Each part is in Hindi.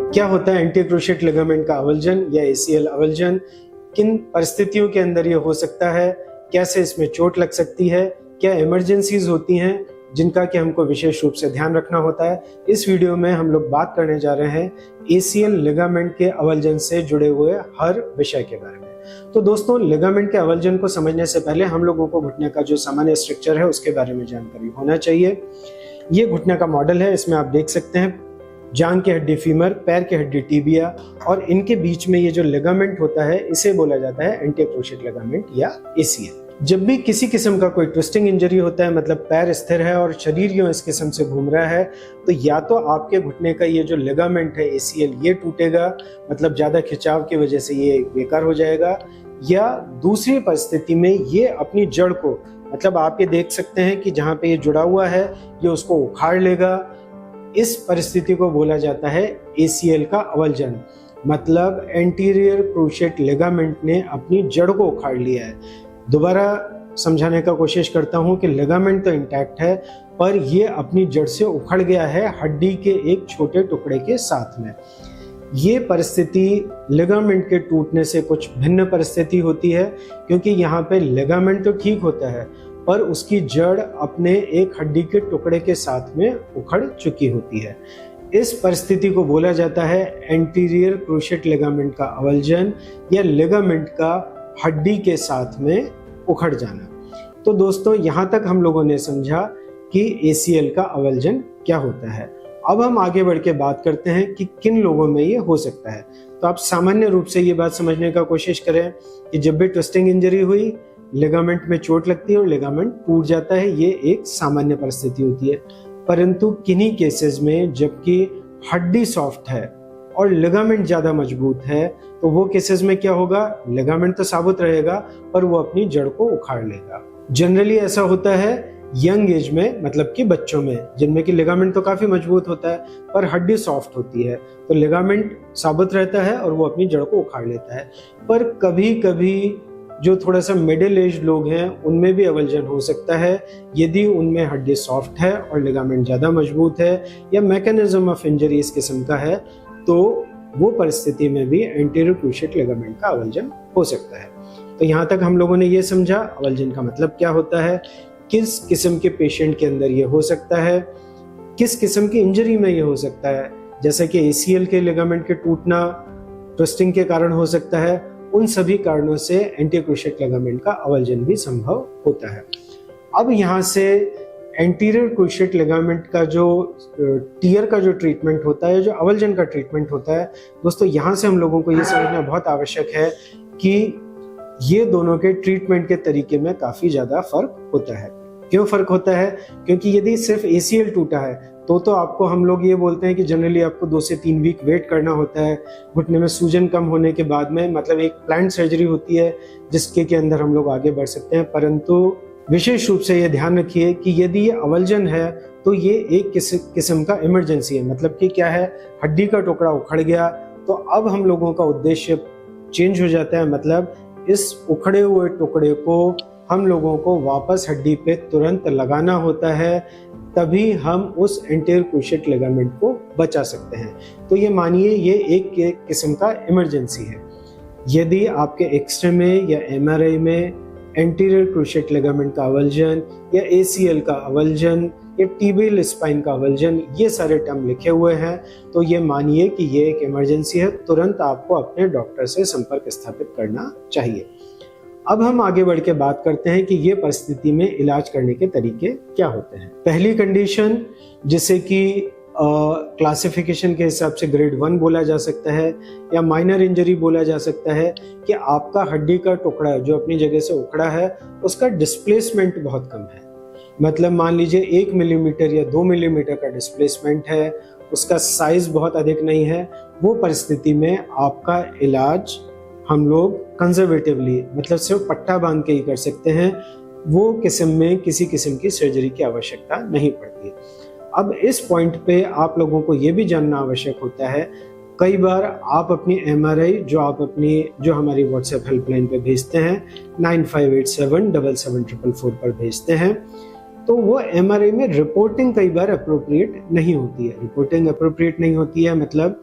क्या होता है एंटी क्रूशिएट लिगामेंट का अवल्जन या ACL अवल्जन? किन परिस्थितियों के अंदर ये हो सकता है? कैसे इसमें चोट लग सकती है? क्या इमरजेंसीज होती हैं जिनका कि हमको विशेष रूप से ध्यान रखना होता है? इस वीडियो में हम लोग बात करने जा रहे हैं ACL लिगामेंट के अवल्जन से जुड़े हुए हर विषय के बारे में। तो दोस्तों, लिगामेंट के अवल्जन को समझने से पहले हम लोगों को घुटने का जो सामान्य स्ट्रक्चर है उसके बारे में जानकारी होना चाहिए। ये घुटने का मॉडल है। इसमें आप देख सकते हैं जांघ की हड्डी फीमर, पैर की हड्डी टिबिया और इनके बीच में ये जो लिगामेंट होता है इसे बोला जाता है एंटी क्रूशिएट लिगामेंट या ACL। जब भी किसी किस्म का कोई ट्विस्टिंग इंजरी होता है, मतलब पैर स्थिर है और शरीर यूं इस किस्म से घूम रहा है, तो या तो आपके घुटने का ये जो लिगामेंट है ACL ये टूटेगा, मतलब ज्यादा खिंचाव की वजह से ये बेकार हो जाएगा, या दूसरी परिस्थिति में ये अपनी जड़ को, मतलब आप ये देख सकते हैं कि जहाँ पे ये जुड़ा हुआ है ये उसको उखाड़ लेगा। इस परिस्थिति को बोला जाता है ACL का अवल्जन, मतलब एंटीरियर क्रूशिएट लिगामेंट ने अपनी जड़ को उखाड़ लिया है। दोबारा समझाने का कोशिश करता हूं कि लिगामेंट तो इंटैक्ट है, पर ये अपनी जड़ से उखड़ गया है हड्डी के एक छोटे टुकड़े के साथ में। ये परिस्थिति लिगामेंट के टूटने से कुछ भिन्न परिस्थिति होती है, क्योंकि यहाँ पे लिगामेंट तो ठीक होता है पर उसकी जड़ अपने एक हड्डी के टुकड़े के साथ में उखड़ चुकी होती है। इस परिस्थिति को बोला जाता है एंटीरियर क्रूशिएट लिगामेंट का अवल्जन या लिगामेंट का हड्डी के साथ में उखड़ जाना। तो दोस्तों, यहाँ तक हम लोगों ने समझा कि ACL का अवल्जन क्या होता है। अब हम आगे बढ़ के बात करते हैं कि किन लोगों में ये हो सकता है। तो आप सामान्य रूप से ये बात समझने का कोशिश करें कि जब भी ट्विस्टिंग इंजरी हुई, लिगामेंट में चोट लगती है और लिगामेंट टूट जाता है, ये एक सामान्य परिस्थिति होती है। परंतु किन्हीं केसेस में जबकि हड्डी सॉफ्ट है और लिगामेंट ज्यादा मजबूत है, तो वो केसेस में क्या होगा, लिगामेंट तो साबुत रहेगा पर वो अपनी जड़ को उखाड़ लेगा। जनरली ऐसा होता है यंग एज में, मतलब कि बच्चों में, जिनमें कि लिगामेंट तो काफी मजबूत होता है पर हड्डी सॉफ्ट होती है, तो लिगामेंट साबुत रहता है और वो अपनी जड़ को उखाड़ लेता है। पर कभी कभी जो थोड़ा सा मिडिल एज लोग हैं उनमें भी अवल्जन हो सकता है, यदि उनमें हड्डी सॉफ्ट है और लिगामेंट ज्यादा मजबूत है या मैकेनिज्म ऑफ इंजरी इस किस्म का है, तो वो परिस्थिति में भी एंटीरियर क्रूशिएट लिगामेंट का अवल्जन हो सकता है। तो यहाँ तक हम लोगों ने ये समझा अवल्जन का मतलब क्या होता है, किस किस्म के पेशेंट के अंदर ये हो सकता है, किस किस्म की इंजरी में ये हो सकता है, जैसे कि ACL के लिगामेंट के टूटना ट्विस्टिंग के कारण हो सकता है। उन सभी कारणों से एंटी क्रूशिएट लिगामेंट का अवल्जन भी संभव होता है। अब यहाँ से एंटीरियर क्रूशिएट लिगामेंट का जो टियर का जो ट्रीटमेंट होता है, जो अवल्जन का ट्रीटमेंट होता है, दोस्तों यहाँ से हम लोगों को ये समझना बहुत आवश्यक है कि ये दोनों के ट्रीटमेंट के तरीके में काफी ज्यादा फर्क होता है। क्यों फर्क होता है? क्योंकि यदि सिर्फ ACL टूटा है तो आपको हम लोग ये बोलते हैं कि जनरली आपको 2 से 3 वीक वेट करना होता है घुटने में सूजन कम होने के बाद में, मतलब एक प्लांट सर्जरी होती है जिसके के अंदर हम लोग आगे बढ़ सकते हैं। परंतु विशेष रूप से ये ध्यान रखिए कि यदि ये अवल्जन है तो ये एक किस्म का इमरजेंसी है, मतलब कि क्या है, हड्डी का टुकड़ा उखड़ गया, तो अब हम लोगों का उद्देश्य चेंज हो जाता है, मतलब इस उखड़े हुए टुकड़े को हम लोगों को वापस हड्डी पे तुरंत लगाना होता है, तभी हम उस एंटीरियर क्रूशिएट लिगामेंट को बचा सकते हैं। तो ये मानिए ये एक किस्म का इमरजेंसी है। यदि आपके एक्सरे में या MRI में एंटीरियर क्रूशिएट लिगामेंट का अवल्जन या ACL का अवल्जन या टिबियल स्पाइन का अवल्जन, ये सारे टर्म लिखे हुए हैं, तो ये मानिए कि ये एक इमरजेंसी है, तुरंत आपको अपने डॉक्टर से संपर्क स्थापित करना चाहिए। अब हम आगे बढ़ के बात करते हैं कि ये परिस्थिति में इलाज करने के तरीके क्या होते हैं। पहली कंडीशन, जिसे कि क्लासिफिकेशन के हिसाब से ग्रेड 1 बोला जा सकता है या माइनर इंजरी बोला जा सकता है, कि आपका हड्डी का टुकड़ा जो अपनी जगह से उखड़ा है उसका डिस्प्लेसमेंट बहुत कम है। मतलब मान लीजिए 1 मिलीमीटर या 2 मिलीमीटर का डिस्प्लेसमेंट है, उसका साइज बहुत अधिक नहीं है। वो परिस्थिति में आपका इलाज हम लोग कंजर्वेटिवली, मतलब सिर्फ पट्टा बांध के ही कर सकते हैं। वो किस्म में किसी किस्म की सर्जरी की आवश्यकता नहीं पड़ती। अब इस पॉइंट पे आप लोगों को ये भी जानना आवश्यक होता है, कई बार आप अपनी MRI जो हमारी व्हाट्सएप हेल्पलाइन पे भेजते हैं 9587774444 पर भेजते हैं, तो वो MRI में रिपोर्टिंग कई बार अप्रोप्रिएट नहीं होती है। रिपोर्टिंग अप्रोप्रिएट नहीं होती है मतलब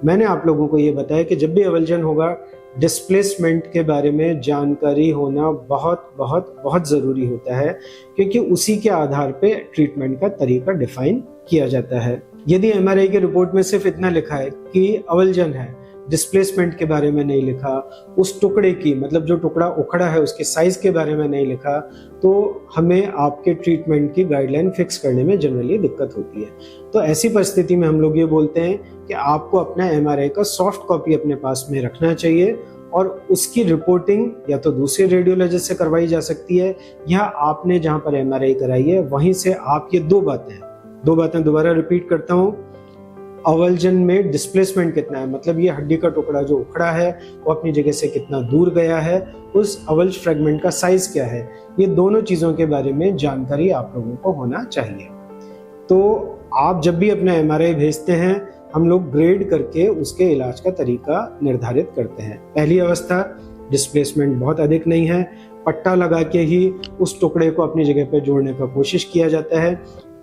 मैंने आप लोगों को ये बताया कि जब भी अवल्जन होगा, डिस्प्लेसमेंट के बारे में जानकारी होना बहुत बहुत बहुत ज़रूरी होता है, क्योंकि उसी के आधार पे ट्रीटमेंट का तरीका डिफाइन किया जाता है। यदि एमआरआई की रिपोर्ट में सिर्फ इतना लिखा है कि अवल्जन है, डिस्प्लेसमेंट के बारे में नहीं लिखा, उस टुकड़े की मतलब जो टुकड़ा उखड़ा है उसके साइज के बारे में नहीं लिखा, तो हमें आपके ट्रीटमेंट की गाइडलाइन फिक्स करने में जनरली दिक्कत होती है। तो ऐसी परिस्थिति में हम लोग ये बोलते हैं कि आपको अपना एमआरआई का सॉफ्ट कॉपी अपने पास में रखना चाहिए और उसकी रिपोर्टिंग या तो दूसरे रेडियोलॉजिस्ट से करवाई जा सकती है, या आपने जहां पर एमआरआई कराई है वहीं से आप ये दो बातें दोबारा रिपीट करता हूं। अवल्जन में डिस्प्लेसमेंट कितना है, मतलब ये हड्डी का टुकड़ा जो उखड़ा है वो अपनी जगह से कितना दूर गया है, उस अवल्ज फ्रेगमेंट का साइज क्या है, ये दोनों चीजों के बारे में जानकारी आप लोगों को होना चाहिए। तो आप जब भी अपना एमआरआई भेजते हैं, हम लोग ग्रेड करके उसके इलाज का तरीका निर्धारित करते हैं। पहली अवस्था, डिस्प्लेसमेंट बहुत अधिक नहीं है, पट्टा लगा के ही उस टुकड़े को अपनी जगह पे जोड़ने का कोशिश किया जाता है।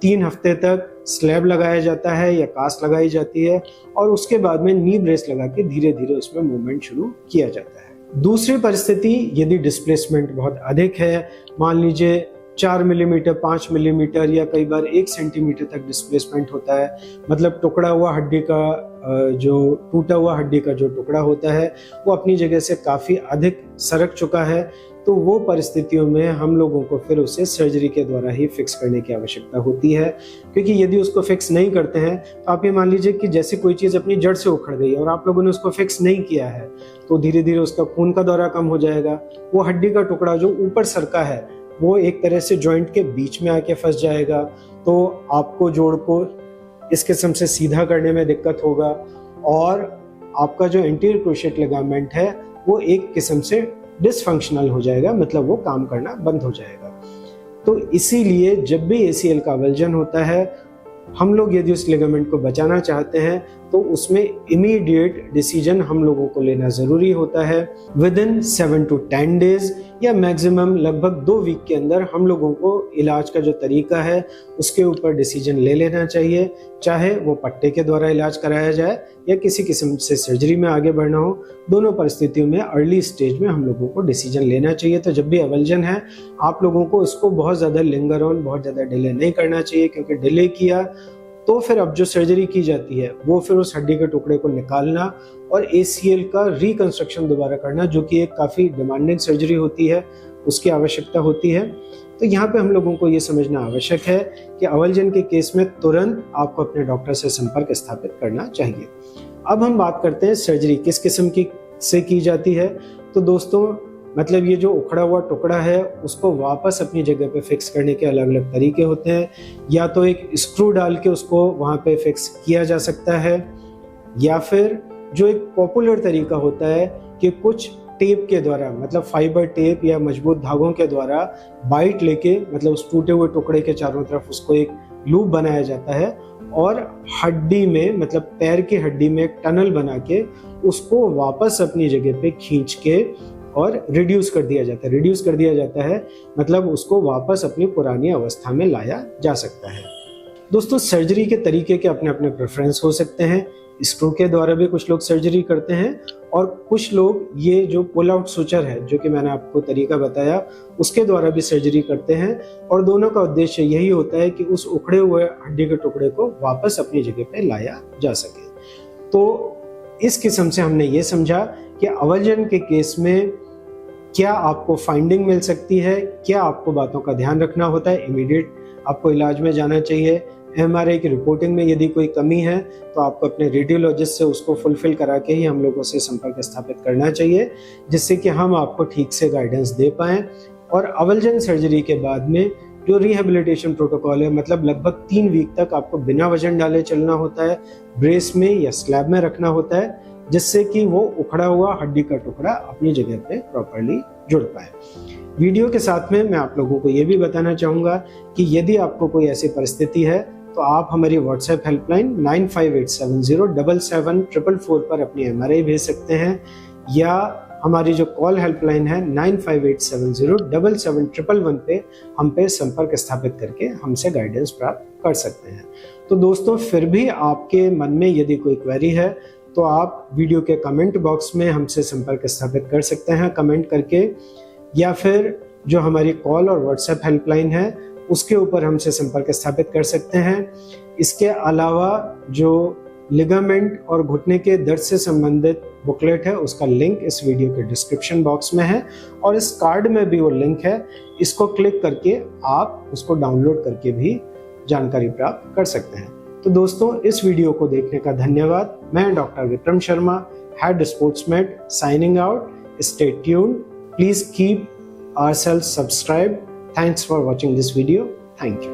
3 हफ्ते तक स्लैब लगाया जाता है या कास्ट लगाई जाती है और उसके बाद में नी ब्रेस लगा के धीरे धीरे उसमें मूवमेंट शुरू किया जाता है। दूसरी परिस्थिति, यदि डिस्प्लेसमेंट बहुत अधिक है, मान लीजिए 4 मिलीमीटर, 5 मिलीमीटर या कई बार 1 सेंटीमीटर तक डिस्प्लेसमेंट होता है, मतलब टुकड़ा हुआ हड्डी का जो टूटा हुआ हड्डी का जो टुकड़ा होता है वो अपनी जगह से काफ़ी अधिक सरक चुका है, तो वो परिस्थितियों में हम लोगों को फिर उसे सर्जरी के द्वारा ही फिक्स करने की आवश्यकता होती है। क्योंकि यदि उसको फिक्स नहीं करते हैं तो आप ये मान लीजिए कि जैसे कोई चीज़ अपनी जड़ से उखड़ गई और आप लोगों ने उसको फिक्स नहीं किया है, तो धीरे धीरे उसका खून का दौरा कम हो जाएगा, वो हड्डी का टुकड़ा जो ऊपर सरका है वो एक तरह से जॉइंट के बीच में आके फंस जाएगा, तो आपको जोड़ को इस किस्म से सीधा करने में दिक्कत होगा और आपका जो एंटीरियर क्रूशिएट लिगामेंट है वो एक किस्म से डिसफंक्शनल हो जाएगा, मतलब वो काम करना बंद हो जाएगा। तो इसीलिए जब भी एसीएल का अवल्जन होता है, हम लोग यदि उस लिगामेंट को बचाना चाहते हैं तो उसमें इमीडिएट डिसीजन हम लोगों को लेना जरूरी होता है। विदिन 7 to 10 डेज या मैक्सिमम लगभग 2 वीक के अंदर हम लोगों को इलाज का जो तरीका है उसके ऊपर डिसीजन ले लेना चाहिए, चाहे वो पट्टे के द्वारा इलाज कराया जाए या किसी किस्म से सर्जरी में आगे बढ़ना हो। दोनों परिस्थितियों में अर्ली स्टेज में हम लोगों को डिसीजन लेना चाहिए। तो जब भी अवल्जन है, आप लोगों को इसको बहुत ज़्यादा लिंगर ऑन, बहुत ज़्यादा डिले नहीं करना चाहिए, क्योंकि डिले किया तो फिर अब जो सर्जरी की जाती है वो फिर उस हड्डी के टुकड़े को निकालना और एसीएल का रिकंस्ट्रक्शन दोबारा करना, जो कि एक काफ़ी डिमांडिंग सर्जरी होती है, उसकी आवश्यकता होती है। तो यहाँ पे हम लोगों को ये समझना आवश्यक है कि अवल्जन के केस में तुरंत आपको अपने डॉक्टर से संपर्क स्थापित करना चाहिए। अब हम बात करते हैं सर्जरी किस किस्म की से की जाती है। तो दोस्तों, मतलब ये जो उखड़ा हुआ टुकड़ा है उसको वापस अपनी जगह पे फिक्स करने के अलग अलग तरीके होते हैं। या तो एक स्क्रू डाल के उसको वहाँ पे फिक्स किया जा सकता है, या फिर जो एक पॉपुलर तरीका होता है कि कुछ टेप के द्वारा, मतलब फाइबर टेप या मजबूत धागों के द्वारा बाइट लेके, मतलब उस टूटे हुए टुकड़े के चारों तरफ उसको एक लूप बनाया जाता है और हड्डी में, मतलब पैर की हड्डी में एक टनल बना के उसको वापस अपनी जगह पे खींच के और रिड्यूस कर दिया जाता है, मतलब उसको वापस अपनी पुरानी अवस्था में लाया जा सकता है। दोस्तों, सर्जरी के तरीके के अपने अपने प्रेफरेंस हो सकते हैं। स्क्रू के द्वारा भी कुछ लोग सर्जरी करते हैं और कुछ लोग ये जो पुल आउट सुचर है, जो कि मैंने आपको तरीका बताया, उसके द्वारा भी सर्जरी करते हैं। और दोनों का उद्देश्य यही होता है कि उस उखड़े हुए हड्डी के टुकड़े को वापस अपनी जगह पे लाया जा सके। तो इस किस्म से हमने ये समझा कि अवल्जन के केस में क्या आपको फाइंडिंग मिल सकती है, क्या आपको बातों का ध्यान रखना होता है, इमीडिएट आपको इलाज में जाना चाहिए। एमआरआई की रिपोर्टिंग में यदि कोई कमी है तो आपको अपने रेडियोलॉजिस्ट से उसको फुलफिल करा के ही हम लोगों से संपर्क स्थापित करना चाहिए, जिससे कि हम आपको ठीक से गाइडेंस दे पाएँ। और अवल्जन सर्जरी के बाद में जो रिहेबिलिटेशन प्रोटोकॉल है, मतलब लगभग 3 वीक तक आपको बिना वजन डाले चलना होता है, ब्रेस में या स्लैब में रखना होता है, जिससे कि वो उखड़ा हुआ हड्डी का टुकड़ा अपनी जगह पे प्रॉपर्ली जुड़ पाए। वीडियो के साथ में मैं आप लोगों को ये भी बताना चाहूँगा कि यदि आपको कोई ऐसी परिस्थिति है तो आप हमारी व्हाट्सएप हेल्पलाइन 9587077444 पर अपनी एमआरआई भेज सकते हैं, या हमारी जो कॉल हेल्पलाइन है 9587077711 पे हम पे संपर्क स्थापित करके हमसे गाइडेंस प्राप्त कर सकते हैं। तो दोस्तों, फिर भी आपके मन में यदि कोई क्वेरी है तो आप वीडियो के कमेंट बॉक्स में हमसे संपर्क स्थापित कर सकते हैं कमेंट करके, या फिर जो हमारी कॉल और व्हाट्सएप हेल्पलाइन है उसके ऊपर हमसे संपर्क स्थापित कर सकते हैं। इसके अलावा जो लिगामेंट और घुटने के दर्द से संबंधित बुकलेट है उसका लिंक इस वीडियो के डिस्क्रिप्शन बॉक्स में है, और इस कार्ड में भी वो लिंक है। इसको क्लिक करके आप उसको डाउनलोड करके भी जानकारी प्राप्त कर सकते हैं। तो दोस्तों, इस वीडियो को देखने का धन्यवाद। मैं doctor Vikram Sharma, head sportsmate, signing out. Stay tuned, please keep ourselves subscribed. Thanks for watching this video. Thank you.